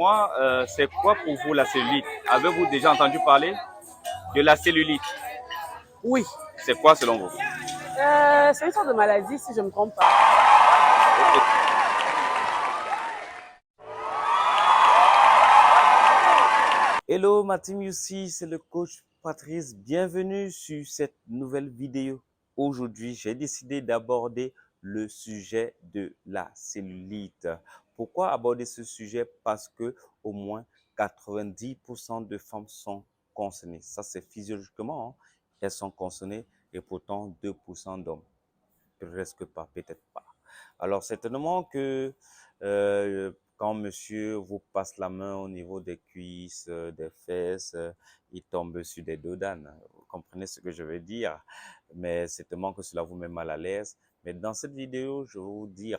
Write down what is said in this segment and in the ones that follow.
Moi, c'est quoi pour vous la cellulite? Avez-vous déjà entendu parler de la cellulite? Oui. C'est quoi selon vous? C'est une sorte de maladie, si je ne me trompe pas. Hello, ma team ici, c'est le coach Patrice. Bienvenue sur cette nouvelle vidéo. Aujourd'hui, j'ai décidé d'aborder le sujet de la cellulite. Pourquoi aborder ce sujet? Parce que au moins 90% de femmes sont concernées. Ça, c'est physiologiquement, hein. Elles sont concernées et pourtant 2% d'hommes. Presque pas, peut-être pas. Alors, certainement que quand monsieur vous passe la main au niveau des cuisses, des fesses, il tombe sur des dodanes. Vous comprenez ce que je veux dire? Mais certainement que cela vous met mal à l'aise. Mais dans cette vidéo, je vais vous dire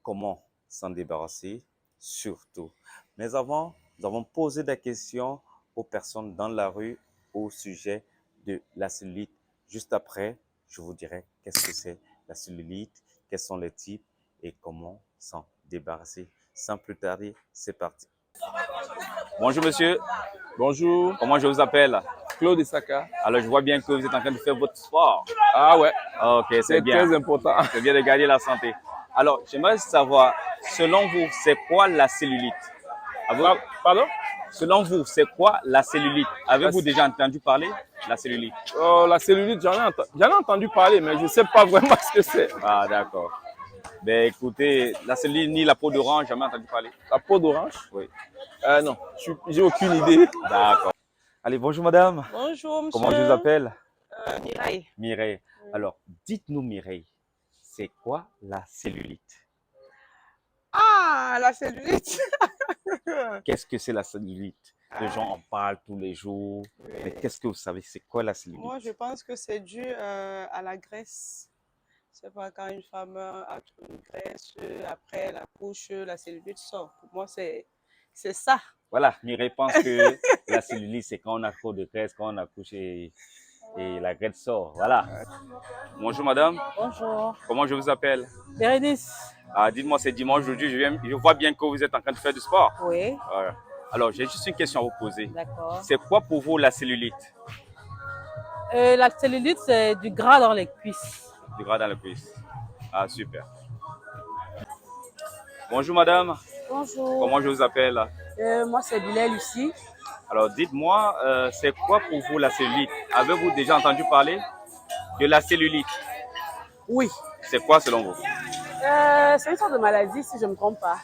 comment s'en débarrasser, surtout. Mais avant, nous avons posé des questions aux personnes dans la rue au sujet de la cellulite. Juste après, je vous dirai qu'est-ce que c'est la cellulite, quels sont les types et comment s'en débarrasser. Sans plus tarder, c'est parti. Bonjour monsieur. Bonjour. Comment je vous appelle? Claude Isaka. Alors je vois bien que vous êtes en train de faire votre sport. Ah ouais. Ok, c'est bien. Très important. C'est bien de garder la santé. Alors, j'aimerais savoir, selon vous, c'est quoi la cellulite? Pardon? Selon vous, c'est quoi la cellulite? Avez-vous déjà entendu parler de la cellulite? La cellulite, j'en ai entendu parler, mais je ne sais pas vraiment ce que c'est. Ah, d'accord. Ben écoutez, la cellulite ni la peau d'orange, jamais entendu parler? La peau d'orange? Oui. Non, j'ai aucune idée. D'accord. Allez, bonjour madame. Bonjour, monsieur. Comment je vous appelle? Mireille. Mireille. Alors, dites-nous Mireille, c'est quoi la cellulite? Ah, la cellulite. Qu'est-ce que c'est la cellulite? Les gens en parlent tous les jours. Mais qu'est-ce que vous savez? C'est quoi la cellulite? Moi, je pense que c'est dû à la graisse. C'est pas quand une femme a trop de graisse, après elle accouche, la cellulite sort. Pour moi, c'est ça. Voilà, Mireille pense que la cellulite, c'est quand on a trop de graisse, quand on accouche et la graisse sort. Voilà. Bonjour madame. Bonjour. Comment je vous appelle? Bérénice. Ah, dites-moi, c'est dimanche aujourd'hui. Je vois bien que vous êtes en train de faire du sport. Oui. Voilà. Alors, j'ai juste une question à vous poser. D'accord. C'est quoi pour vous la cellulite? La cellulite, c'est du gras dans les cuisses. Du gras dans la cuisse. Ah, super. Bonjour madame. Bonjour. Comment je vous appelle? Moi, c'est Bilal Lucie. Alors, dites-moi, c'est quoi pour vous la cellulite? Avez-vous déjà entendu parler de la cellulite? Oui. C'est quoi selon vous? C'est une sorte de maladie, si je ne me trompe pas.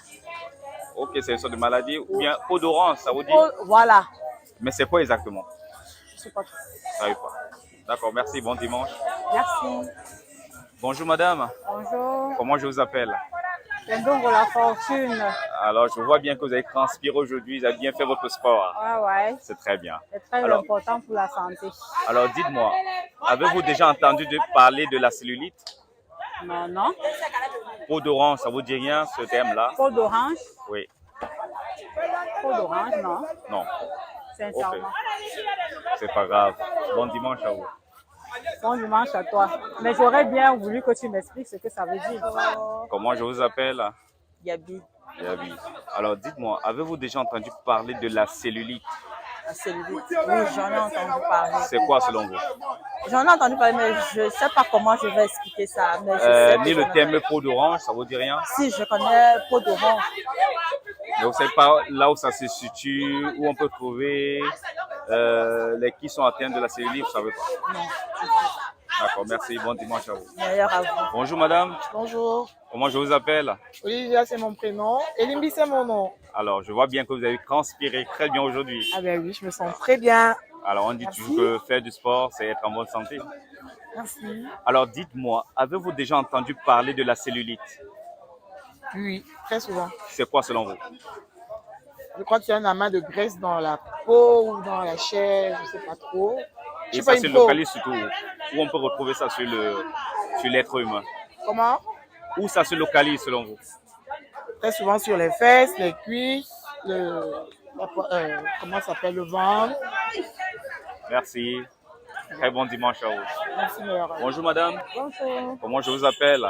Ok, c'est une sorte de maladie ou bien peau d'orange, ça vous dit? Voilà. Mais c'est quoi exactement? Je ne sais pas. Je ne savez pas. D'accord, merci, bon dimanche. Merci. Bonjour madame. Bonjour. Comment je vous appelle? C'est donc la fortune. Alors, je vois bien que vous avez transpiré aujourd'hui, vous avez bien fait votre sport. Ouais. C'est très bien. C'est très important pour la santé. Alors, dites-moi, avez-vous déjà entendu parler de la cellulite? Non. Peau d'orange, ça vous dit rien, ce terme-là? Peau d'orange? Oui. Peau d'orange, non. Non. Sincèrement. Okay. C'est pas grave. Bon dimanche à vous. Bon dimanche à toi. Mais j'aurais bien voulu que tu m'expliques ce que ça veut dire. Comment je vous appelle? Yabi. Yabi. Alors, dites-moi, avez-vous déjà entendu parler de la cellulite? La cellulite. Oui, j'en ai entendu parler. C'est quoi selon vous? J'en ai entendu parler, mais je ne sais pas comment je vais expliquer ça. Mais je sais ni le terme peau d'orange, ça vous dit rien? Si, je connais peau d'orange. Mais vous ne savez pas là où ça se situe, où on peut trouver les qui sont atteints de la cellulite, vous ne savez pas? Non. D'accord, merci, bon dimanche à vous. Meilleur à vous. Bonjour madame. Bonjour. Comment je vous appelle? Olivia, c'est mon prénom. Elimbi, c'est mon nom. Alors, je vois bien que vous avez transpiré très bien aujourd'hui. Ah ben oui, je me sens très bien. Alors, on dit toujours que faire du sport, c'est être en bonne santé. Merci. Alors, dites-moi, avez-vous déjà entendu parler de la cellulite? Oui, très souvent. C'est quoi selon vous? Je crois qu'il y a un amas de graisse dans la peau ou dans la chair, je ne sais pas trop. Et ça se localise surtout où on peut retrouver ça sur l'être humain? Comment? Où ça se localise selon vous? Très souvent sur les fesses, les cuisses, comment ça s'appelle, le ventre. Merci. Très bon dimanche à vous. Merci, meilleur. Bonjour madame. Bonjour. Comment je vous appelle?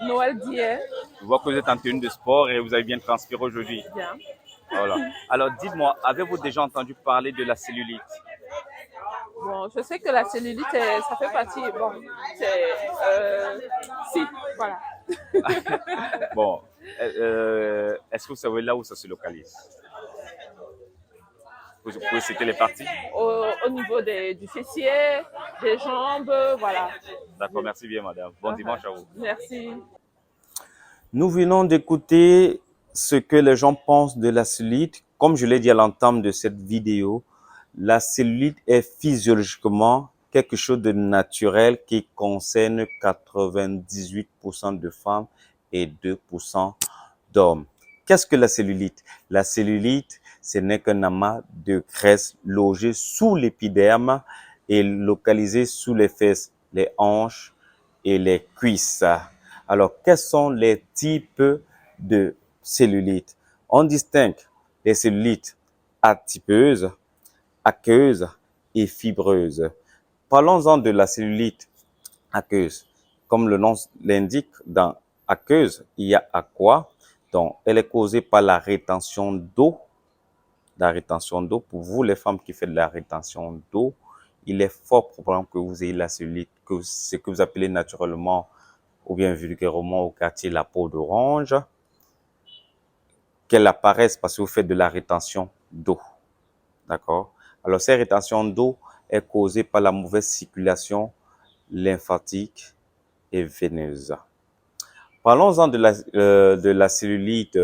Noël Dier. Je vois que vous êtes en tenue de sport et vous avez bien transpiré aujourd'hui. Bien. Voilà. Alors, dites-moi, avez-vous déjà entendu parler de la cellulite? Bon, je sais que la cellulite, ça fait partie. Bon, si, voilà. Bon, est-ce que vous savez là où ça se localise? Vous pouvez citer les parties? Au niveau du fessier, des jambes, voilà. D'accord, merci bien, madame. Bon dimanche à vous. Merci. Nous venons d'écouter ce que les gens pensent de la cellulite. Comme je l'ai dit à l'entame de cette vidéo, la cellulite est physiologiquement quelque chose de naturel qui concerne 98% de femmes et 2% d'hommes. Qu'est-ce que la cellulite? La cellulite, ce n'est qu'un amas de graisse logé sous l'épiderme et localisé sous les fesses, les hanches et les cuisses. Alors, quels sont les types de cellulite? On distingue les cellulites adipeuses, aqueuses et fibreuses. Parlons-en de la cellulite aqueuse. Comme le nom l'indique, dans aqueuse, il y a aqua. Donc, elle est causée par la rétention d'eau. La rétention d'eau, pour vous, les femmes qui font de la rétention d'eau, il est fort probable que vous ayez la cellulite, que ce que vous appelez naturellement ou bien vulgairement au quartier la peau d'orange, qu'elle apparaisse parce que vous faites de la rétention d'eau. D'accord? Alors, cette rétention d'eau est causée par la mauvaise circulation lymphatique et veineuse. Parlons-en de la cellulite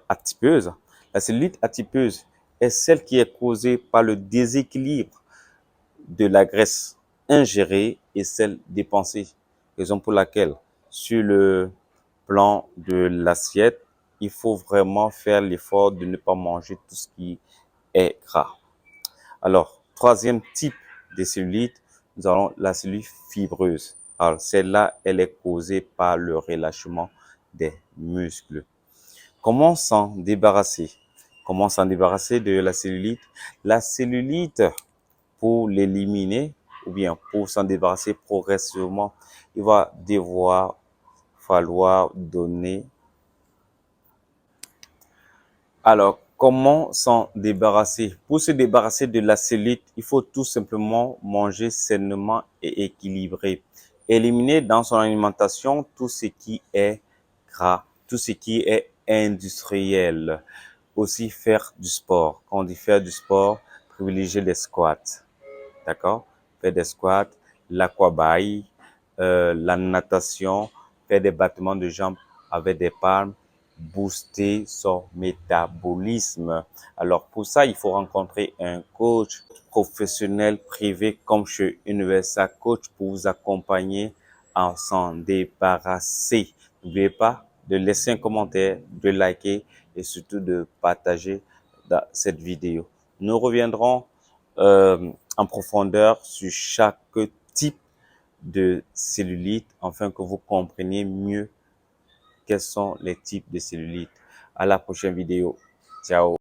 adipeuse. La cellulite adipeuse est celle qui est causée par le déséquilibre de la graisse ingérée et celle dépensée. Raison pour laquelle, sur le plan de l'assiette, il faut vraiment faire l'effort de ne pas manger tout ce qui est gras. Alors, troisième type de cellulite, nous avons la cellulite fibreuse. Alors, celle-là, elle est causée par le relâchement des muscles. Comment s'en débarrasser? Comment s'en débarrasser de la cellulite? La cellulite, pour l'éliminer, ou bien pour s'en débarrasser progressivement, il va falloir donner. Alors, comment s'en débarrasser? Pour se débarrasser de la cellulite, il faut tout simplement manger sainement et équilibré. Éliminer dans son alimentation tout ce qui est gras, tout ce qui est industriel. Aussi faire du sport. Quand on dit faire du sport, privilégier les squats. D'accord? Faire des squats, l'aquabike, la natation, faire des battements de jambes avec des palmes, booster son métabolisme. Alors pour ça, il faut rencontrer un coach professionnel privé comme chez Universal Coach pour vous accompagner à s'en débarrasser. N'oubliez pas de laisser un commentaire, de liker et surtout de partager cette vidéo. Nous reviendrons en profondeur sur chaque type de cellulite afin que vous compreniez mieux quels sont les types de cellulite. À la prochaine vidéo. Ciao.